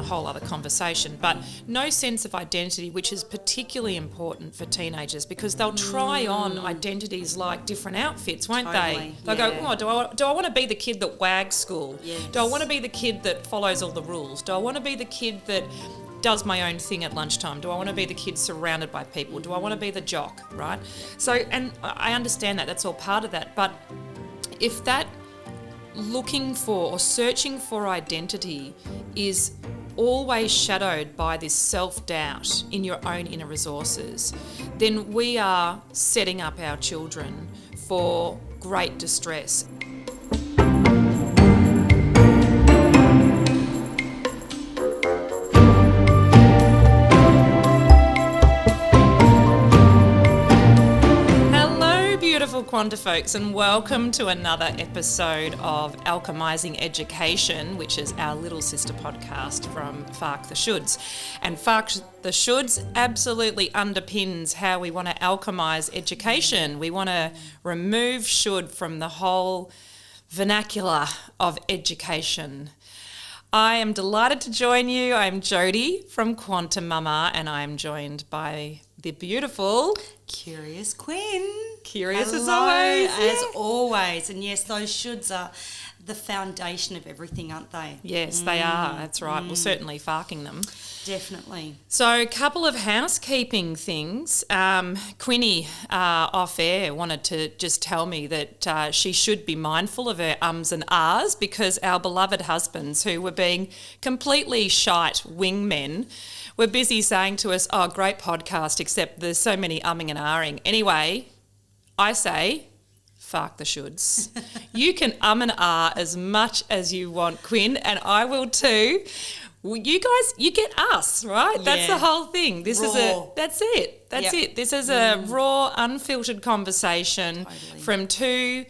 whole other conversation. But no sense of identity, which is particularly important for teenagers because they'll try on identities like different outfits, won't they? They'll go, do I want to be the kid that wags school? Yes. Do I want to be the kid that follows all the rules? Do I want to be the kid that does my own thing at lunchtime? Do I want to be the kid surrounded by people? Do I want to be the jock, right? So, and I understand that, that's all part of that. But if that looking for or searching for identity is always shadowed by this self-doubt in your own inner resources, then we are setting up our children for great distress. Quanta folks, and welcome to another episode of Alchemizing Education, which is our little sister podcast from Fark the Shoulds. And Fark the Shoulds absolutely underpins how we want to alchemize education. We want to remove should from the whole vernacular of education. I am delighted to join you. I'm Jodie from Quantum Mama, and I'm joined by the beautiful Curious Quinn. Curious Hello, as always. As always. And yes, those shoulds are the foundation of everything, aren't they? Yes, they are. That's right. We're certainly farking them. Definitely. So a couple of housekeeping things. Quinny, off air, wanted to just tell me that she should be mindful of her ums and ahs because our beloved husbands, who were being completely shite wingmen, were busy saying to us, oh, great podcast, except there's so many umming and ahhing. Anyway, I say, fark the shoulds. You can and ah as much as you want, Quinn, and I will too. Well, you guys, you get us, right? Yeah. That's the whole thing. That's it. That's Yep. it. This is a raw, unfiltered conversation from two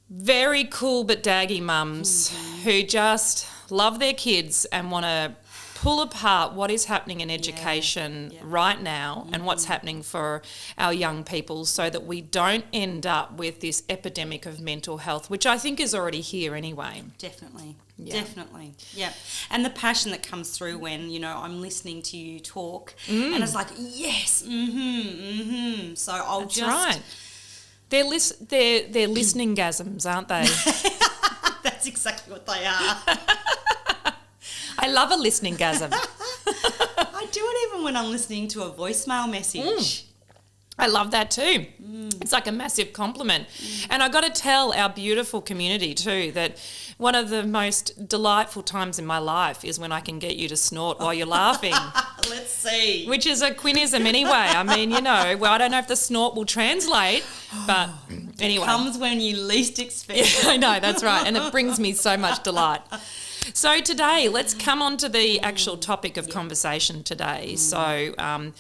very cool but daggy mums who just love their kids and want to pull apart what is happening in education right now and what's happening for our young people so that we don't end up with this epidemic of mental health, which I think is already here anyway. Definitely. Yeah. And the passion that comes through when, I'm listening to you talk and it's like, yes, So I'll That's just... right. They're listening gasms, aren't they? That's exactly what they are. I love a listening gasm. I do it even when I'm listening to a voicemail message. I love that too. It's like a massive compliment. And I got to tell our beautiful community too that one of the most delightful times in my life is when I can get you to snort while you're laughing. Let's see. Which is a Quinnism anyway. I mean, I don't know if the snort will translate, but anyway. It comes when you least expect it. I know, that's right. And it brings me so much delight. So today, let's come on to the actual topic of conversation today. So, I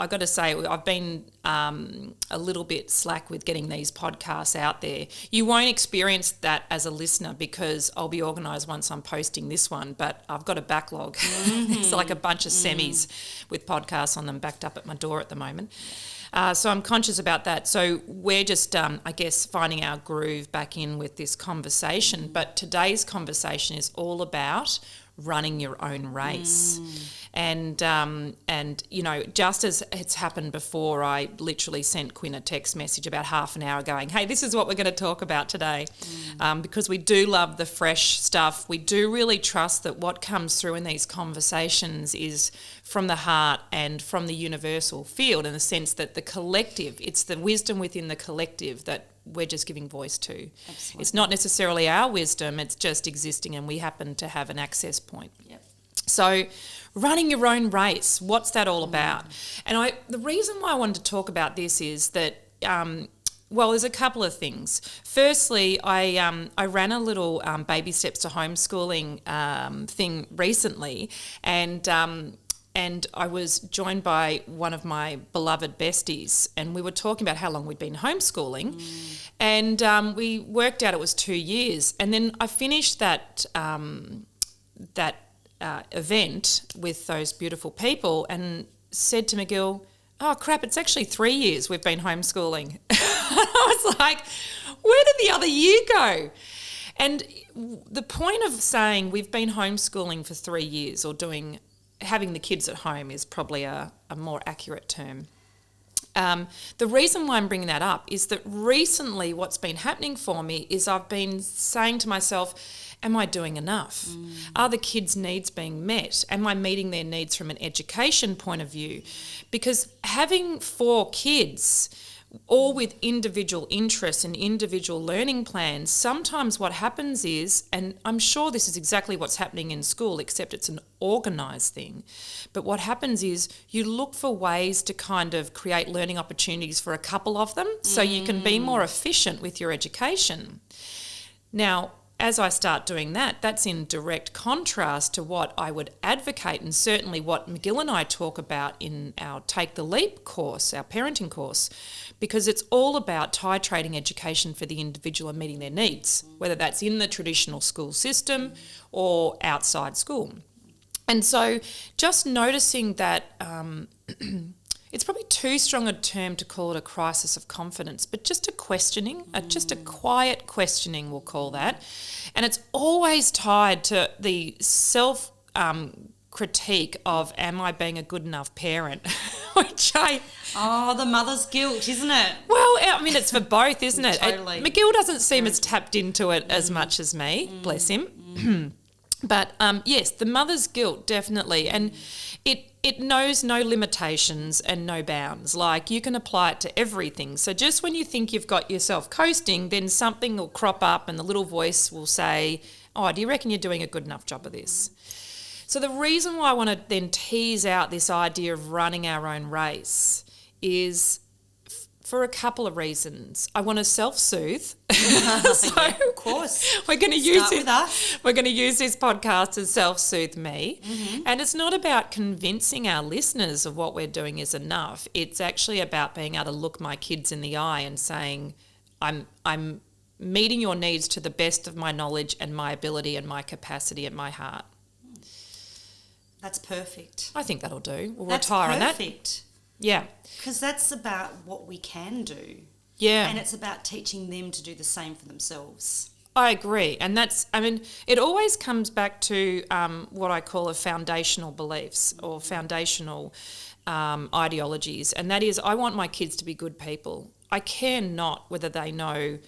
got to say, I've been a little bit slack with getting these podcasts out there. You won't experience that as a listener because I'll be organised once I'm posting this one, but I've got a backlog. It's like a bunch of semis with podcasts on them backed up at my door at the moment. So I'm conscious about that. So we're just, finding our groove back in with this conversation. But today's conversation is all about running your own race. And just as it's happened before, I literally sent Quinn a text message about half an hour going, hey, this is what we're going to talk about today. Because we do love the fresh stuff. We do really trust that what comes through in these conversations is from the heart and from the universal field, in the sense that the collective, it's the wisdom within the collective that we're just giving voice to. Absolutely. It's not necessarily our wisdom, it's just existing and we happen to have an access point. Yep. So running your own race, what's that all about? And the reason why I wanted to talk about this is that, there's a couple of things. Firstly, I ran a little baby steps to homeschooling thing recently, and I was joined by one of my beloved besties, and we were talking about how long we'd been homeschooling, and we worked out it was 2 years. And then I finished that event with those beautiful people and said to McGill, oh crap, it's actually 3 years we've been homeschooling. I was like, where did the other year go? And the point of saying we've been homeschooling for 3 years, or having the kids at home is probably a more accurate term. The reason why I'm bringing that up is that recently what's been happening for me is I've been saying to myself, am I doing enough? Are the kids' needs being met? Am I meeting their needs from an education point of view? Because having 4 kids, all with individual interests and individual learning plans, sometimes what happens is, and I'm sure this is exactly what's happening in school, except it's an organised thing, but what happens is you look for ways to kind of create learning opportunities for a couple of them so you can be more efficient with your education. Now, as I start doing that, that's in direct contrast to what I would advocate, and certainly what McGill and I talk about in our Take the Leap course, our parenting course, because it's all about titrating education for the individual and meeting their needs, whether that's in the traditional school system or outside school. And so just noticing that it's probably too strong a term to call it a crisis of confidence, but just a questioning, just a quiet questioning, we'll call that. And it's always tied to the critique of, am I being a good enough parent? The mother's guilt, isn't it? Well, I mean, it's for both, isn't it? Totally. McGill doesn't seem as tapped into it as much as me, bless him. But yes, the mother's guilt, definitely. And it knows no limitations and no bounds. Like, you can apply it to everything. So just when you think you've got yourself coasting, then something will crop up and the little voice will say, oh, do you reckon you're doing a good enough job of this? So the reason why I want to then tease out this idea of running our own race is for a couple of reasons. I want to self-soothe. So yeah, of course. We're going to use this podcast to self-soothe me. And it's not about convincing our listeners of what we're doing is enough. It's actually about being able to look my kids in the eye and saying, I'm meeting your needs to the best of my knowledge and my ability and my capacity and my heart. That's perfect. I think that'll do. We'll That's retire perfect. on that. Yeah. Because that's about what we can do. Yeah. And it's about teaching them to do the same for themselves. I agree. And it always comes back to what I call a foundational beliefs or foundational ideologies. And that is, I want my kids to be good people. I care not whether they know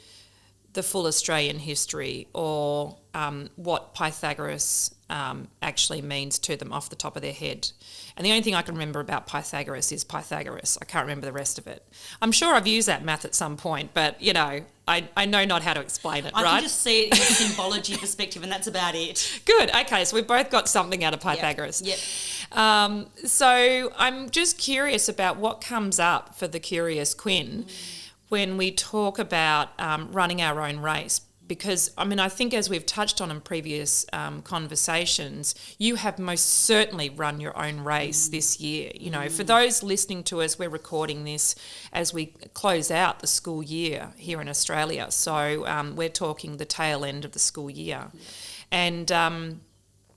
the full Australian history or what Pythagoras actually means to them off the top of their head. And the only thing I can remember about Pythagoras is Pythagoras. I can't remember the rest of it. I'm sure I've used that math at some point, but, I know not how to explain it, right? I can just see it in a symbology perspective, and that's about it. Good. Okay, so we've both got something out of Pythagoras. Yep. So I'm just curious about what comes up for the curious Quinn when we talk about running our own race. Because, I think as we've touched on in previous conversations, you have most certainly run your own race this year. For those listening to us, we're recording this as we close out the school year here in Australia. So we're talking the tail end of the school year. And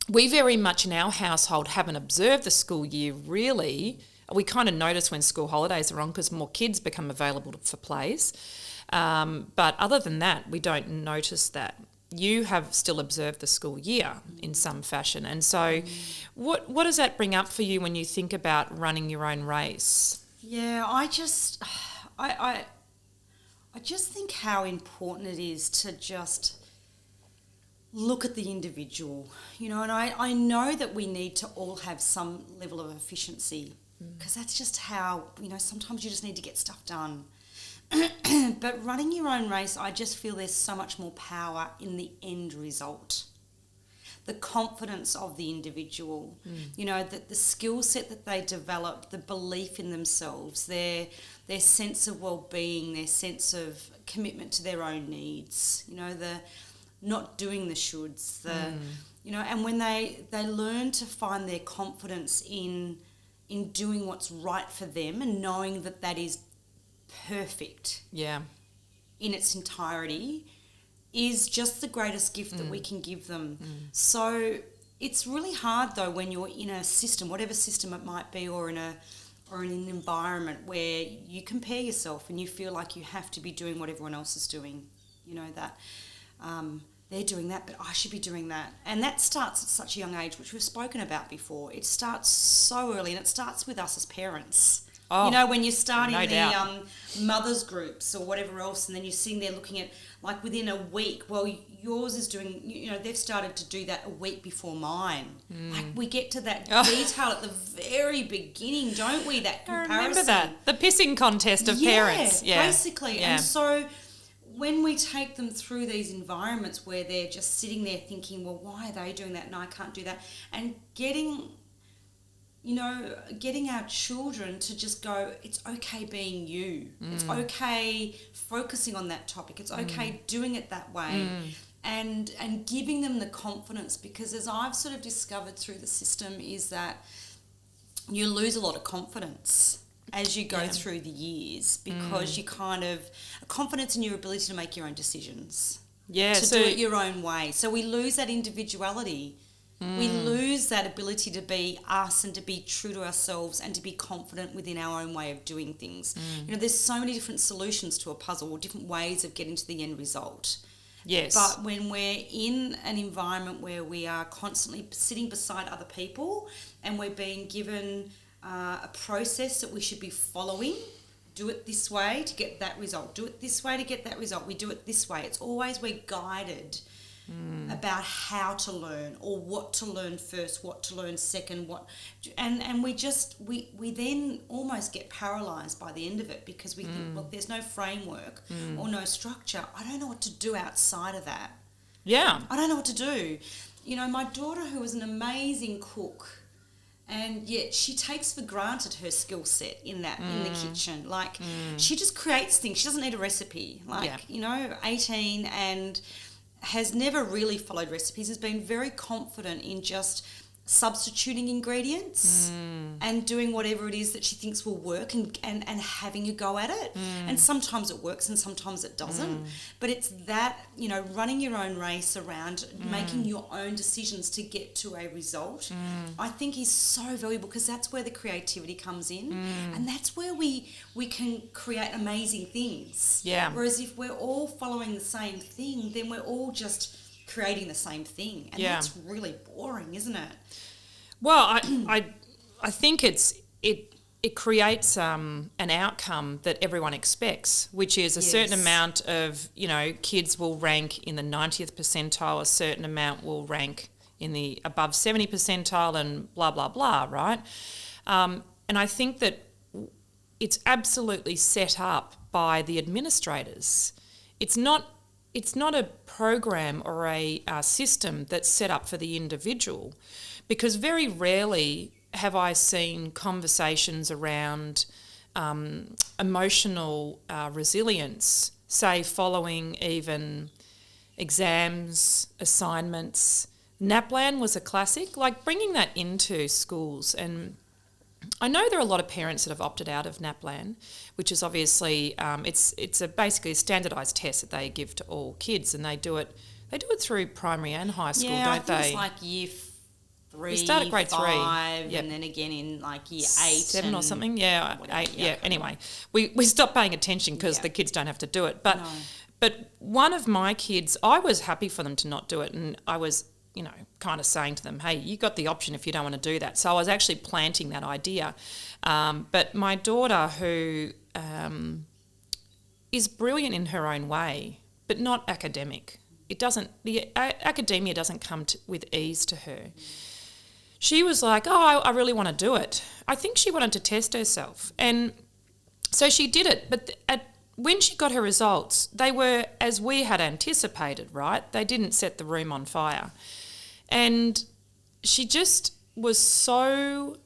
we very much in our household haven't observed the school year really. We kind of notice when school holidays are on because more kids become available for plays. But other than that, we don't notice that. You have still observed the school year in some fashion. And so what does that bring up for you when you think about running your own race? Yeah, I just think how important it is to just look at the individual, and I know that we need to all have some level of efficiency because that's just how, sometimes you just need to get stuff done. But running your own race, I just feel there's so much more power in the end result. The confidence of the individual, the skill set that they develop, the belief in themselves, their sense of well-being, their sense of commitment to their own needs, the not doing the shoulds, and when they learn to find their confidence in doing what's right for them and knowing that is perfect in its entirety is just the greatest gift that we can give them. So it's really hard though when you're in a system, whatever system it might be, or in an environment where you compare yourself and you feel like you have to be doing what everyone else is doing, they're doing that, but I should be doing that. And that starts at such a young age, which we've spoken about before. It starts so early, and it starts with us as parents. Oh, you know, when you're starting no the mothers groups or whatever else, and then you're sitting there looking at, like, within a week, well, yours is doing, you know, they've started to do that a week before mine. Like, we get to that detail at the very beginning, don't we? That comparison. I remember that. The pissing contest of parents. Yeah, basically. Yeah. And so when we take them through these environments where they're just sitting there thinking, well, why are they doing that and I can't do that? And getting our children to just go, it's okay being you. It's okay focusing on that topic. It's okay doing it that way. And giving them the confidence, because as I've sort of discovered through the system is that you lose a lot of confidence as you go through the years, because you kind of confidence in your ability to make your own decisions, do it your own way. So we lose that individuality. We lose that ability to be us and to be true to ourselves and to be confident within our own way of doing things. You know, there's so many different solutions to a puzzle, or different ways of getting to the end result. Yes. But when we're in an environment where we are constantly sitting beside other people and we're being given a process that we should be following, do it this way to get that result, do it this way to get that result, we do it this way. It's always we're guided about how to learn, or what to learn first, what to learn second, and we then almost get paralysed by the end of it, because we think, well, there's no framework or no structure. I don't know what to do outside of that. Yeah. I don't know what to do. You know, my daughter, who is an amazing cook, and yet she takes for granted her skill set in the kitchen. Like, she just creates things. She doesn't need a recipe. Like, 18, and has never really followed recipes, has been very confident in just substituting ingredients and doing whatever it is that she thinks will work, and having a go at it. And sometimes it works and sometimes it doesn't. But it's that, you know, running your own race around making your own decisions to get to a result, I think is so valuable, because that's where the creativity comes in, and that's where we can create amazing things. Yeah. Whereas if we're all following the same thing, then we're all just creating the same thing, and that's really boring, isn't it? Well, I think it creates an outcome that everyone expects, which is a certain amount of, you know, kids will rank in the 90th percentile, a certain amount will rank in the above 70 percentile, and blah blah blah, right? And I think that it's absolutely set up by the administrators. It's not a program or a system that's set up for the individual, because very rarely have I seen conversations around emotional resilience, say following even exams, assignments. NAPLAN was a classic, like bringing that into schools. And I know there are a lot of parents that have opted out of NAPLAN, which is obviously it's basically a standardised test that they give to all kids, and they do it through primary and high school, don't I think they? It's like year 3, we start at grade 5, and then again in like year 8, 7 or something. Yeah, whatever, 8. Yeah. Anyway, we stopped paying attention because the kids don't have to do it. But but one of my kids, I was happy for them to not do it, and I was, you know, kind of saying to them, hey, you got the option if you don't want to do that. So I was actually planting that idea. But my daughter, who is brilliant in her own way, but not academic. Academia doesn't come with ease to her. She was like, oh, I really want to do it. I think she wanted to test herself. And so she did it. But when she got her results, they were as we had anticipated, right? They didn't set the room on fire. And she just was so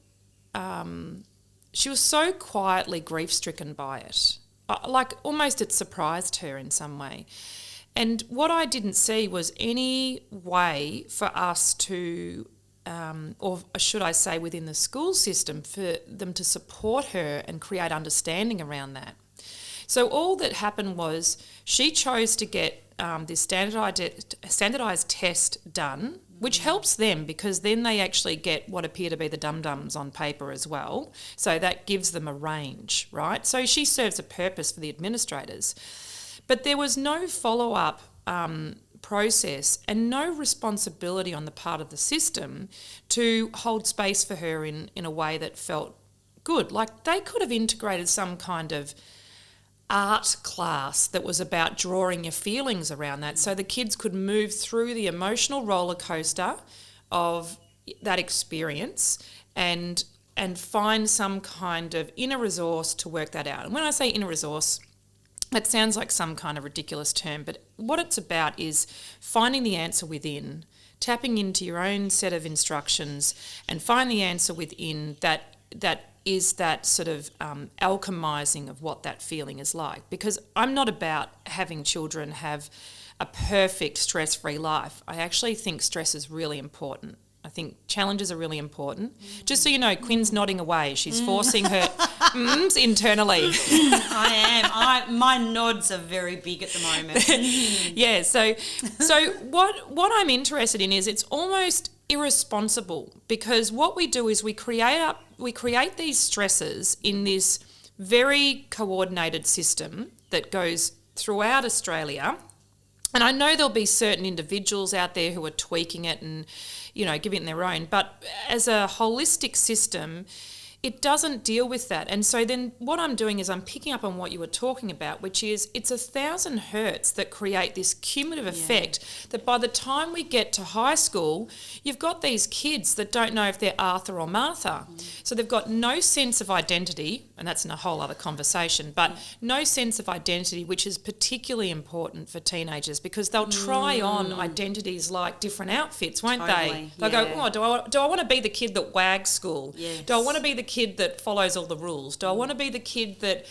quietly grief-stricken by it. Like almost it surprised her in some way. And what I didn't see was any way for us to, or should I say within the school system, for them to support her and create understanding around that. So all that happened was she chose to get this standardised test done, which helps them because then they actually get what appear to be the dum-dums on paper as well. So that gives them a range, right? So she serves a purpose for the administrators. But there was no follow-up process and no responsibility on the part of the system to hold space for her in a way that felt good. Like they could have integrated some kind of art class that was about drawing your feelings around that, so the kids could move through the emotional roller coaster of that experience and find some kind of inner resource to work that out. And when I say inner resource, that sounds like some kind of ridiculous term, but what it's about is finding the answer within, tapping into your own set of instructions and find the answer within that is that sort of alchemizing of what that feeling is like. Because I'm not about having children have a perfect stress-free life. I actually think stress is really important. I think challenges are really important. Just so you know, Quinn's nodding away. She's forcing her internally. I am. My nods are very big at the moment. Yeah, so what I'm interested in is it's almost irresponsible, because what we do is we create these stresses in this very coordinated system that goes throughout Australia. And I know there'll be certain individuals out there who are tweaking it and, you know, giving it their own. But as a holistic system, it doesn't deal with that. And so then what I'm doing is I'm picking up on what you were talking about, which is it's 1,000 hertz that create this cumulative effect that by the time we get to high school, you've got these kids that don't know if they're Arthur or Martha. So they've got no sense of identity, and that's in a whole other conversation, but no sense of identity, which is particularly important for teenagers because they'll try on identities like different outfits, won't they? They'll go, oh, do I want to be the kid that wags school? Yes. Do I want to be the kid that follows all the rules? Do I want to be the kid that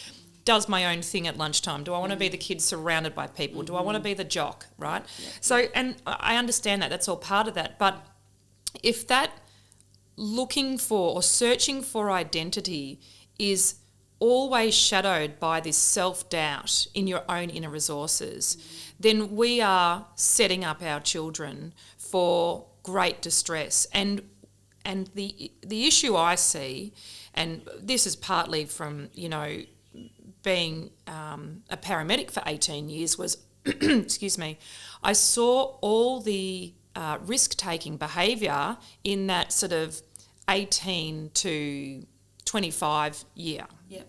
does my own thing at lunchtime? Do I want to be the kid surrounded by people? Do I want to be the jock, right? So, and I understand that, that's all part of that. But if that looking for or searching for identity is always shadowed by this self-doubt in your own inner resources, then we are setting up our children for great distress. And the issue I see, and this is partly from, you know, being a paramedic for 18 years, was, excuse me, I saw all the risk-taking behaviour in that sort of 18 to 25 year. Yep.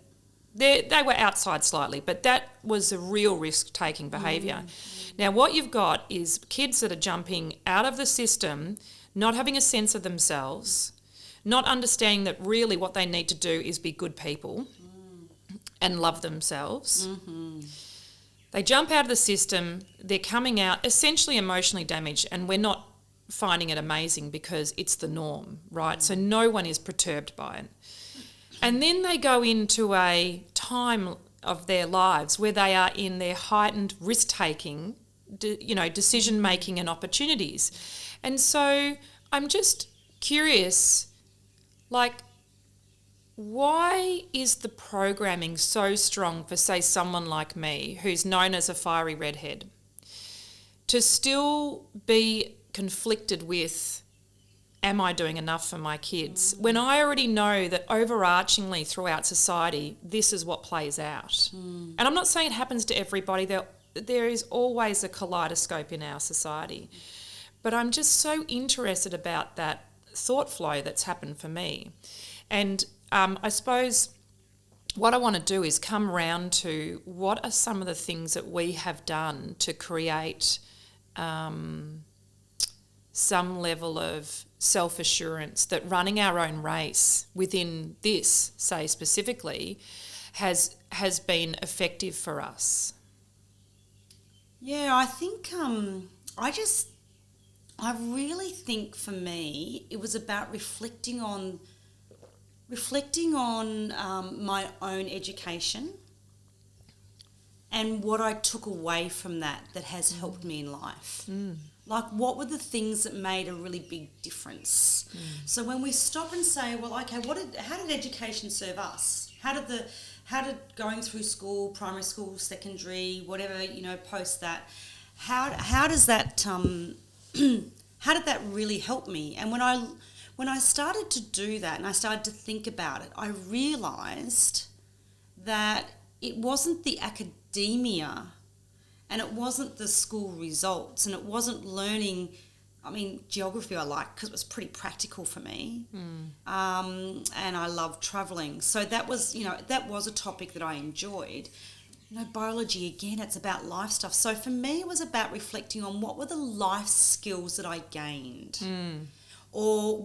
They were outside slightly, but that was a real risk-taking behaviour. Now, what you've got is kids that are jumping out of the system, not having a sense of themselves, not understanding that really what they need to do is be good people and love themselves. They jump out of the system, they're coming out essentially emotionally damaged, and we're not finding it amazing because it's the norm, right? So no one is perturbed by it. And then they go into a time of their lives where they are in their heightened risk-taking, decision-making and opportunities. And so I'm just curious, like, why is the programming so strong for, say, someone like me who's known as a fiery redhead to still be conflicted with, am I doing enough for my kids? When I already know that overarchingly throughout society, this is what plays out. And I'm not saying it happens to everybody. There is always a kaleidoscope in our society. But I'm just so interested about that thought flow that's happened for me. And I suppose what I want to do is come round to what are some of the things that we have done to create some level of self-assurance that running our own race within this, say specifically, has been effective for us. Yeah, I think I really think for me it was about reflecting on my own education and what I took away from that has helped me in life. Like, what were the things that made a really big difference? So when we stop and say, well, okay, how did education serve us? How did going through school, primary school, secondary, whatever, post that, how does that how did that really help me? And when I started to do that and I started to think about it, I realised that it wasn't the academia And it wasn't the school results, and it wasn't learning. I mean, geography I liked because it was pretty practical for me, and I loved travelling. So that was a topic that I enjoyed. Biology, again, it's about life stuff. So for me, it was about reflecting on what were the life skills that I gained, or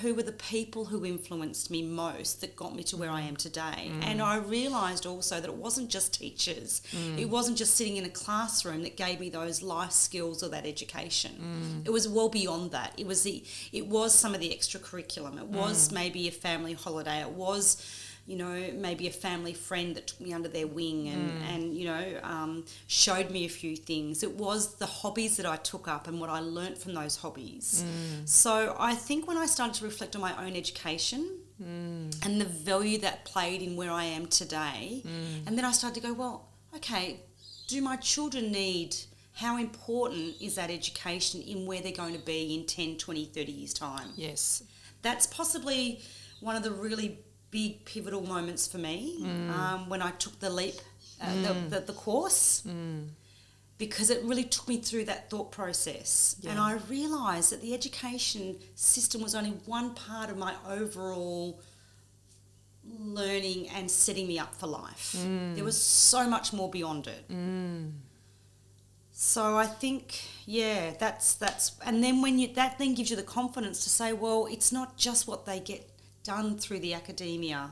who were the people who influenced me most that got me to where I am today. And I realised also that it wasn't just teachers. It wasn't just sitting in a classroom that gave me those life skills or that education. It was well beyond that. It was some of the extracurriculum. It was maybe a family holiday. It was maybe a family friend that took me under their wing and showed me a few things. It was the hobbies that I took up and what I learnt from those hobbies. So I think when I started to reflect on my own education and the value that played in where I am today, and then I started to go, well, okay, do my children need... How important is that education in where they're going to be in 10, 20, 30 years' time? Yes. That's possibly one of the really big pivotal moments for me when I took the leap, the course, because it really took me through that thought process. And I realised that the education system was only one part of my overall learning and setting me up for life. There was so much more beyond it. So I think, that's and then that then gives you the confidence to say, well, it's not just what they get done through the academia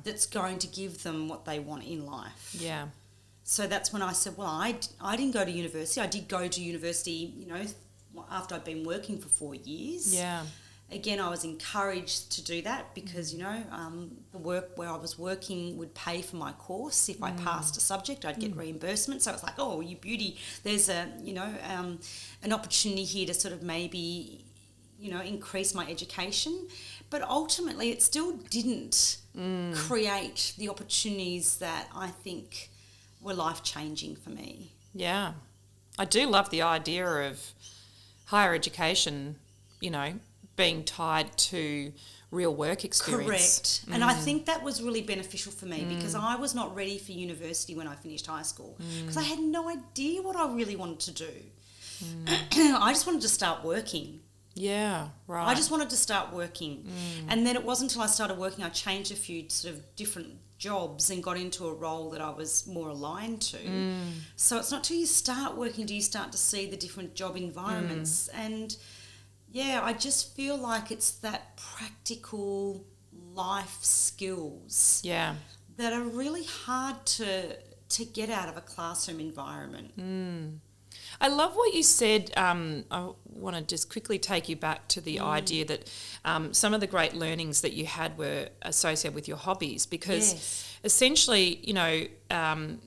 that's going to give them what they want in life. Yeah. So that's when I said, well, I didn't go to university. I did go to university, after I'd been working for 4 years. Yeah. Again, I was encouraged to do that because, the work where I was working would pay for my course. If I passed a subject, I'd get reimbursement. So it's like, oh, you beauty, there's an opportunity here to sort of maybe, increase my education. But ultimately, it still didn't create the opportunities that I think were life-changing for me. Yeah. I do love the idea of higher education, being tied to real work experience. Correct. And I think that was really beneficial for me because I was not ready for university when I finished high school because I had no idea what I really wanted to do. I just wanted to start working. Yeah, right. I just wanted to start working. And then it wasn't until I started working, I changed a few sort of different jobs and got into a role that I was more aligned to. So it's not till you start working do you start to see the different job environments. And I just feel like it's that practical life skills that are really hard to get out of a classroom environment. I love what you said. I want to just quickly take you back to the idea that some of the great learnings that you had were associated with your hobbies because essentially,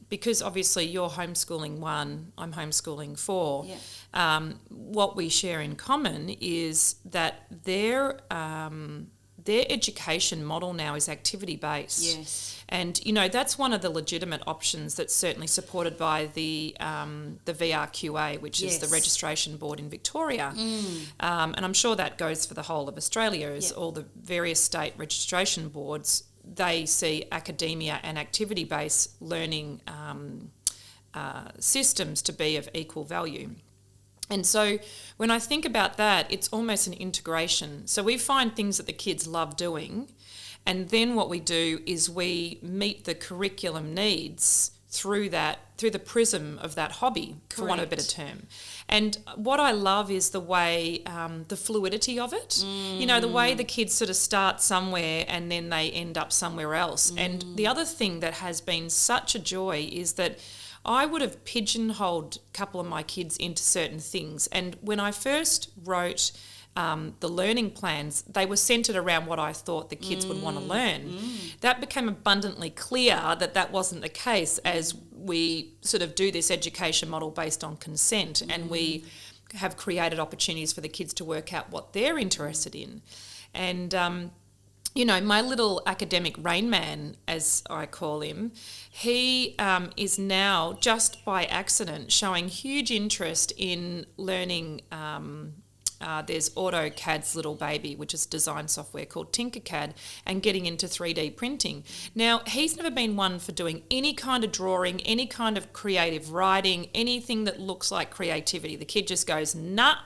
because obviously you're homeschooling 1, I'm homeschooling 4, what we share in common is that their education model now is activity-based. Yes. And, that's one of the legitimate options that's certainly supported by the VRQA, which is the registration board in Victoria. And I'm sure that goes for the whole of Australia, as all the various state registration boards, they see academia and activity-based learning systems to be of equal value. And so when I think about that, it's almost an integration. So we find things that the kids love doing, and then what we do is we meet the curriculum needs through the prism of that hobby, for want of a better term. And what I love is the way, the fluidity of it, the way the kids sort of start somewhere and then they end up somewhere else. And the other thing that has been such a joy is that I would have pigeonholed a couple of my kids into certain things. And when I first wrote the learning plans, they were centred around what I thought the kids would want to learn. That became abundantly clear that wasn't the case as we sort of do this education model based on consent and we have created opportunities for the kids to work out what they're interested in. And my little academic Rain Man, as I call him, he is now, just by accident, showing huge interest in learning there's AutoCAD's little baby, which is design software called Tinkercad, and getting into 3D printing. Now, he's never been one for doing any kind of drawing, any kind of creative writing, anything that looks like creativity. The kid just goes, nah,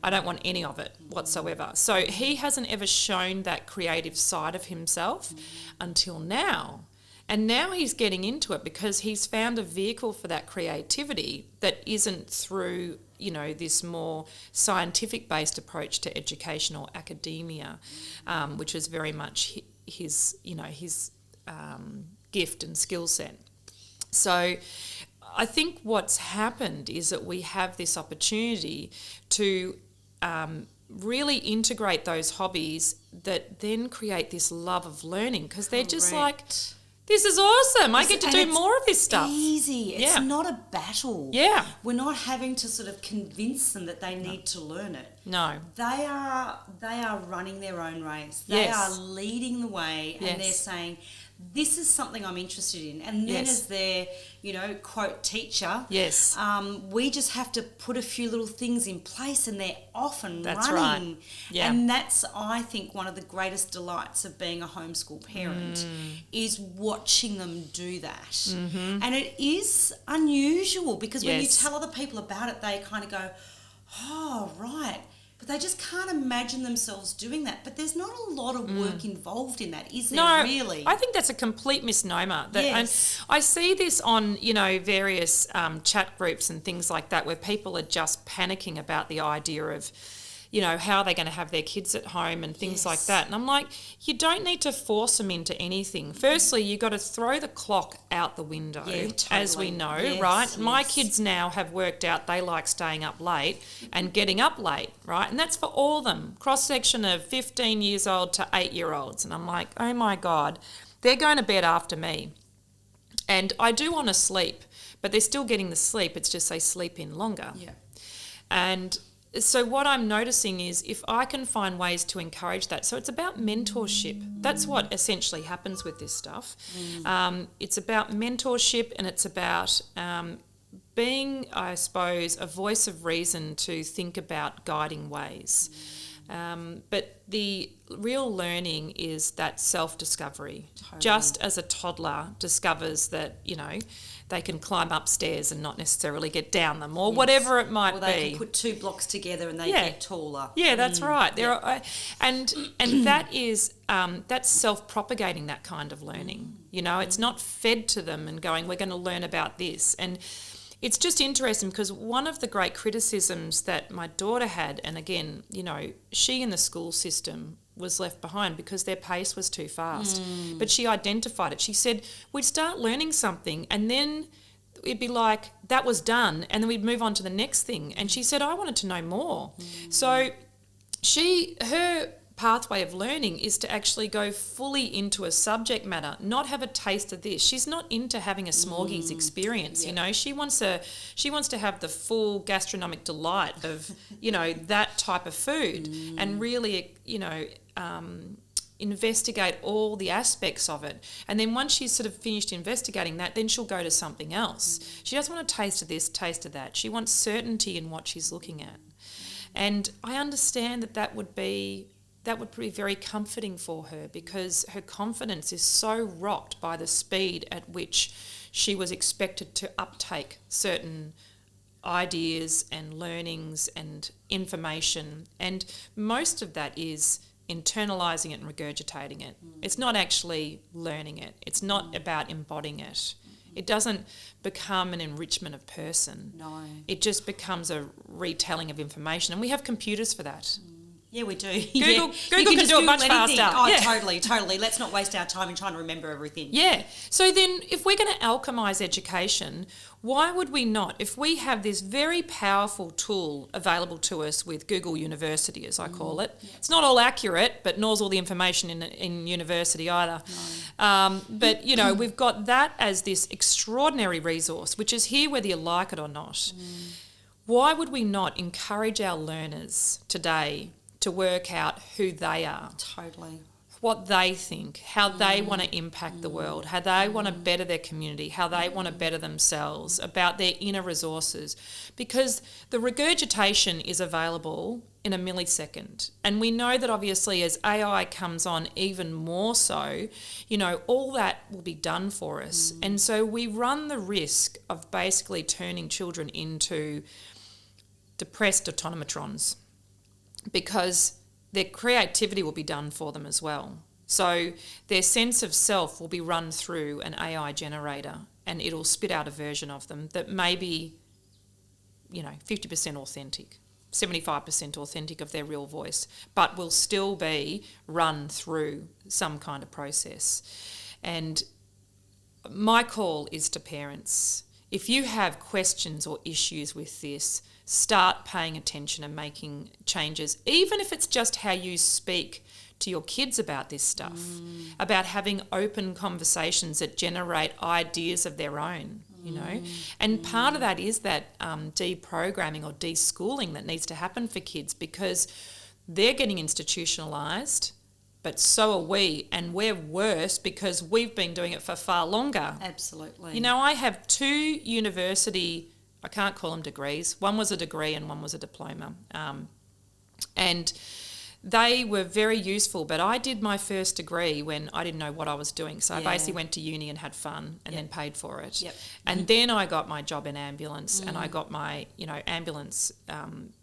I don't want any of it whatsoever. So he hasn't ever shown that creative side of himself until now. And now he's getting into it because he's found a vehicle for that creativity that isn't through, this more scientific-based approach to education or academia, which is very much his gift and skill set. So I think what's happened is that we have this opportunity to really integrate those hobbies that then create this love of learning, because they're just like, this is awesome. I get to do more of this stuff. Easy. It's not a battle. Yeah. We're not having to sort of convince them that they need to learn it. No. They are running their own race. They are leading the way, and they're saying, this is something I'm interested in. And then as their, quote, teacher, we just have to put a few little things in place and they're off and running. Right. Yeah. And that's, I think, one of the greatest delights of being a homeschool parent is watching them do that. Mm-hmm. And it is unusual because when you tell other people about it, they kind of go, oh, right. But they just can't imagine themselves doing that. But there's not a lot of work involved in that, is there, really? I think that's a complete misnomer. And I see this on, various chat groups and things like that where people are just panicking about the idea of, how they're going to have their kids at home and things like that. And I'm like, you don't need to force them into anything. Firstly, you've got to throw the clock out the window, as we know, right? Yes. My kids now have worked out they like staying up late and getting up late, right? And that's for all of them, cross-section of 15 years old to 8-year-olds. And I'm like, oh my God, they're going to bed after me. And I do want to sleep, but they're still getting the sleep. It's just they sleep in longer. Yeah. And so what I'm noticing is if I can find ways to encourage that. So it's about mentorship. That's what essentially happens with this stuff. It's about mentorship, and it's about being, I suppose, a voice of reason to think about guiding ways. But the real learning is that self-discovery. Totally. Just as a toddler discovers that, they can climb upstairs and not necessarily get down them, or whatever it might be. Or they can put 2 blocks together and they get taller. Yeah, that's right. There are, and that is that's self-propagating, that kind of learning. It's not fed to them and going, we're going to learn about this. And it's just interesting because one of the great criticisms that my daughter had, and again, she in the school system was left behind because their pace was too fast. But she identified it. She said, we'd start learning something and then it'd be like, that was done, and then we'd move on to the next thing. And she said, I wanted to know more. So her pathway of learning is to actually go fully into a subject matter, not have a taste of this. She's not into having a smorgies experience, She wants to have the full gastronomic delight of, that type of food and really, investigate all the aspects of it. And then once she's sort of finished investigating that, then she'll go to something else. She doesn't want a taste of this, taste of that. She wants certainty in what she's looking at. And I understand that would be very comforting for her, because her confidence is so rocked by the speed at which she was expected to uptake certain ideas and learnings and information. And most of that is internalising it and regurgitating it. It's not actually learning it. It's not about embodying it. It doesn't become an enrichment of person. No. It just becomes a retelling of information. And we have computers for that. Yeah, we do. Google can do it much faster. Oh, yeah. Totally. Let's not waste our time in trying to remember everything. Yeah. So then if we're going to alchemise education, why would we not? If we have this very powerful tool available to us with Google University, as I call it, it's not all accurate, but nor's all the information in university either. No. But, we've got that as this extraordinary resource, which is here whether you like it or not. Why would we not encourage our learners today to work out who they are? Totally. what they think, how they want to impact the world, how they want to better their community, how they want to better themselves, about their inner resources. Because the regurgitation is available in a millisecond. And we know that obviously as AI comes on even more so, you know, all that will be done for us. And so we run the risk of basically turning children into depressed automatrons, because their creativity will be done for them as well. So their sense of self will be run through an AI generator, and it'll spit out a version of them that may be, you know, 50% authentic, 75% authentic of their real voice, but will still be run through some kind of process. And my call is to parents. If you have questions or issues with this, start paying attention and making changes, even if it's just how you speak to your kids about this stuff, about having open conversations that generate ideas of their own, you know. And part of that is that deprogramming or deschooling that needs to happen for kids, because they're getting institutionalised, but so are we, and we're worse because we've been doing it for far longer. Absolutely. You know, I have 2 university, I can't call them degrees. One was a degree and one was a diploma. And they were very useful, but I did my first degree when I didn't know what I was doing. So I basically went to uni and had fun and then paid for it. And then I got my job in ambulance and I got my, you know, ambulance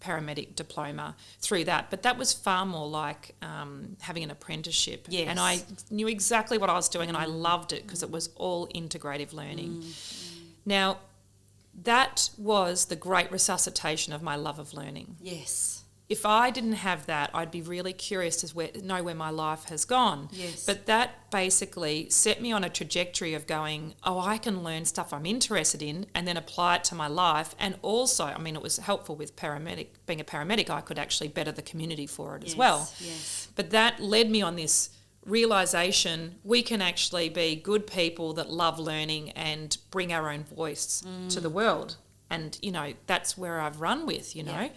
paramedic diploma through that. But that was far more like having an apprenticeship. Yes. And I knew exactly what I was doing and I loved it because it was all integrative learning. Now, that was the great resuscitation of my love of learning. Yes. If I didn't have that, I'd be really curious to know where my life has gone. Yes. But that basically set me on a trajectory of going, oh, I can learn stuff I'm interested in and then apply it to my life. And also, I mean, it was helpful with being a paramedic, I could actually better the community for it as well. Yes. But that led me on this realisation we can actually be good people that love learning and bring our own voice to the world. And, you know, that's where I've run with, you know.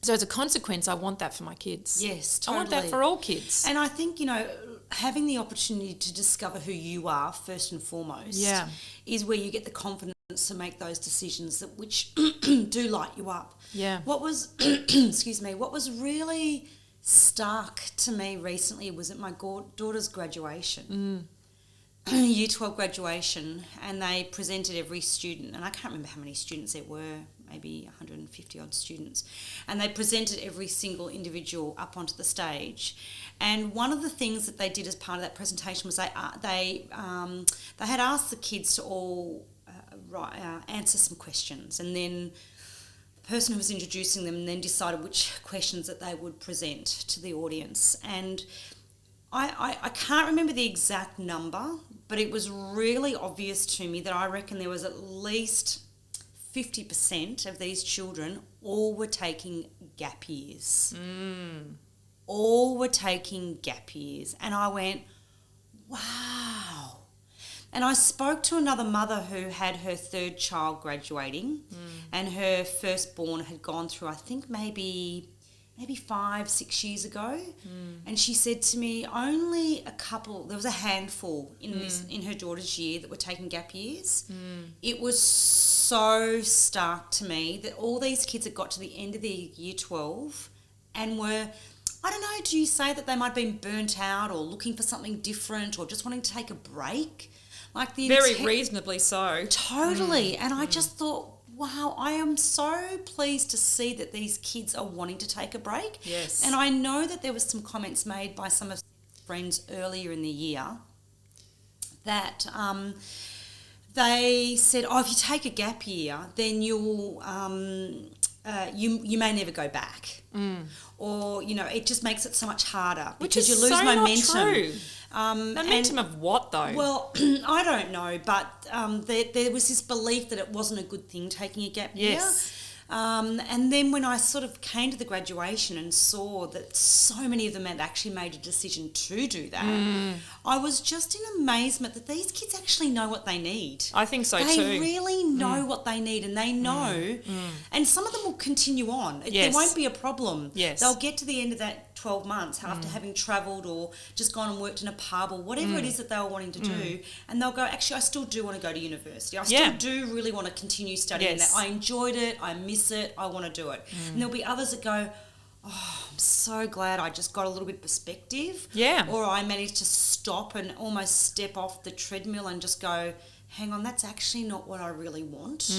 So as a consequence, I want that for my kids. Yes, totally. I want that for all kids. And I think, you know, having the opportunity to discover who you are first and foremost is where you get the confidence to make those decisions that which do light you up. Yeah. What was, excuse me, what was really stark to me recently was at my daughter's graduation. Year 12 graduation, and they presented every student, and I can't remember how many students there were, maybe 150 odd students, and they presented every single individual up onto the stage. And one of the things that they did as part of that presentation was they had asked the kids to all answer some questions, and then the person who was introducing them then decided which questions that they would present to the audience. And I can't remember the exact number, but it was really obvious to me that I reckon there was at least 50% of these children all were taking gap years. All were taking gap years. And I went, wow. And I spoke to another mother who had her 3rd child graduating and her firstborn had gone through, I think, maybe 5-6 years ago, and she said to me, only there was a handful in her daughter's year that were taking gap years. It was so stark to me that all these kids had got to the end of their year 12 and were, I don't know, do you say that they might have been burnt out or looking for something different or just wanting to take a break? Like Very reasonably so. Totally. And I just thought, wow, I am so pleased to see that these kids are wanting to take a break. Yes. And I know that there was some comments made by some of my friends earlier in the year that they said, oh, if you take a gap year, then you'll you may never go back. Or, you know, it just makes it so much harder because you lose momentum. Not true. Momentum of what, though? Well, I don't know, but there was this belief that it wasn't a good thing taking a gap year. And then when I sort of came to the graduation and saw that so many of them had actually made a decision to do that, I was just in amazement that these kids actually know what they need. I think so too. They really know what what they need and they know. And some of them will continue on. Yes. There won't be a problem. Yes. They'll get to the end of that 12 months after having travelled or just gone and worked in a pub or whatever it is that they were wanting to do, and they'll go, actually, I still do want to go to university. I still do really want to continue studying that. I enjoyed it. I miss it. I want to do it. And there'll be others that go, oh, I'm so glad I just got a little bit of perspective. Yeah. Or I managed to stop and almost step off the treadmill and just go, hang on, that's actually not what I really want.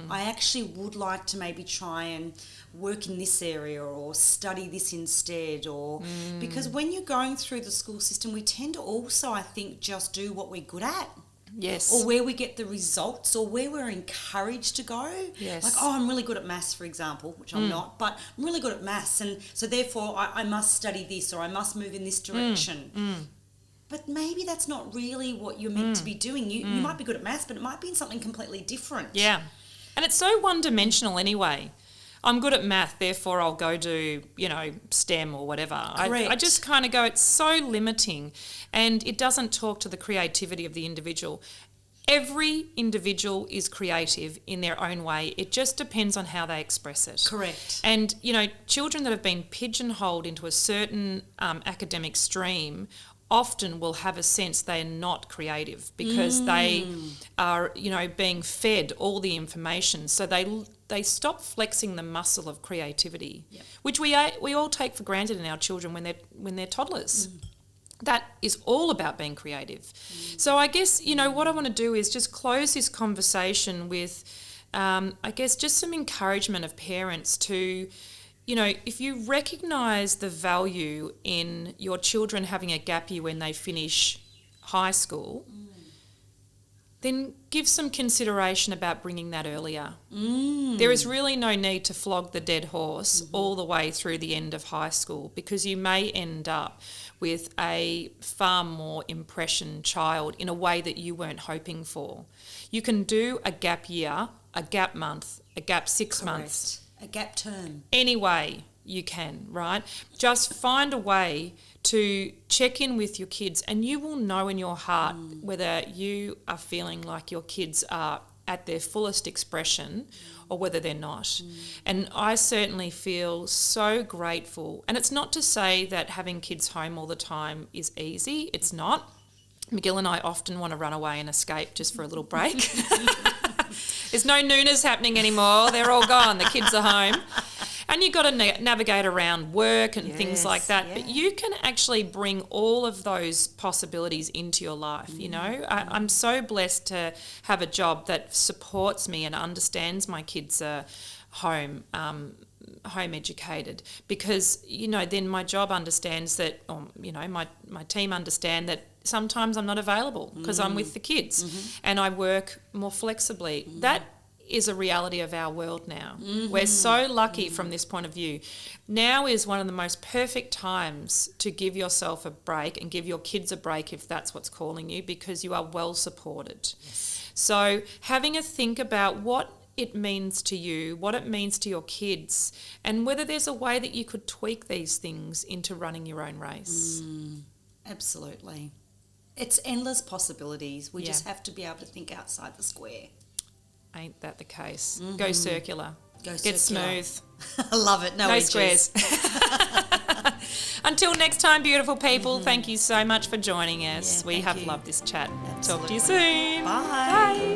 I actually would like to maybe try and work in this area or study this instead, or because when you're going through the school system, we tend to also, I think, just do what we're good at. Yes. Or where we get the results, or where we're encouraged to go. Yes. Like, oh, I'm really good at maths, for example, which I'm not, but I'm really good at maths, and so therefore I must study this, or I must move in this direction. But maybe that's not really what you're meant to be doing. You might be good at maths, but it might be in something completely different. Yeah. And it's so one-dimensional anyway. I'm good at math, therefore I'll go do, STEM or whatever. I just kind of go, it's so limiting, and it doesn't talk to the creativity of the individual. Every individual is creative in their own way. It just depends on how they express it. Correct. And, children that have been pigeonholed into a certain academic stream often will have a sense they are not creative because they are, being fed all the information. So they stop flexing the muscle of creativity, which we all take for granted in our children when they're toddlers. That is all about being creative. So I guess, what I want to do is just close this conversation with, just some encouragement of parents to, if you recognise the value in your children having a gap year when they finish high school, then give some consideration about bringing that earlier. There is really no need to flog the dead horse all the way through the end of high school, because you may end up with a far more impressioned child in a way that you weren't hoping for. You can do a gap year, a gap month, a gap 6 months. A gap term. Any way you can, right? Just find a way to check in with your kids, and you will know in your heart whether you are feeling like your kids are at their fullest expression or whether they're not. And I certainly feel so grateful. And it's not to say that having kids home all the time is easy. It's not. McGill and I often want to run away and escape just for a little break. There's no noonas happening anymore. They're all gone. The kids are home. And you've got to navigate around work and things like that. Yeah. But you can actually bring all of those possibilities into your life, I'm so blessed to have a job that supports me and understands my kids are home educated, because, then my job understands that, my team understand that sometimes I'm not available because I'm with the kids and I work more flexibly. That is a reality of our world now. We're so lucky from this point of view. Now is one of the most perfect times to give yourself a break and give your kids a break if that's what's calling you, because you are well supported. Yes. So having a think about what it means to you, what it means to your kids, and whether there's a way that you could tweak these things into running your own race. Absolutely. It's endless possibilities. We just have to be able to think outside the square. Ain't that the case? Go circular. Get smooth. I love it. No squares. Until next time, beautiful people, thank you so much for joining us. We have loved this chat. Absolutely. Talk to you soon. Bye.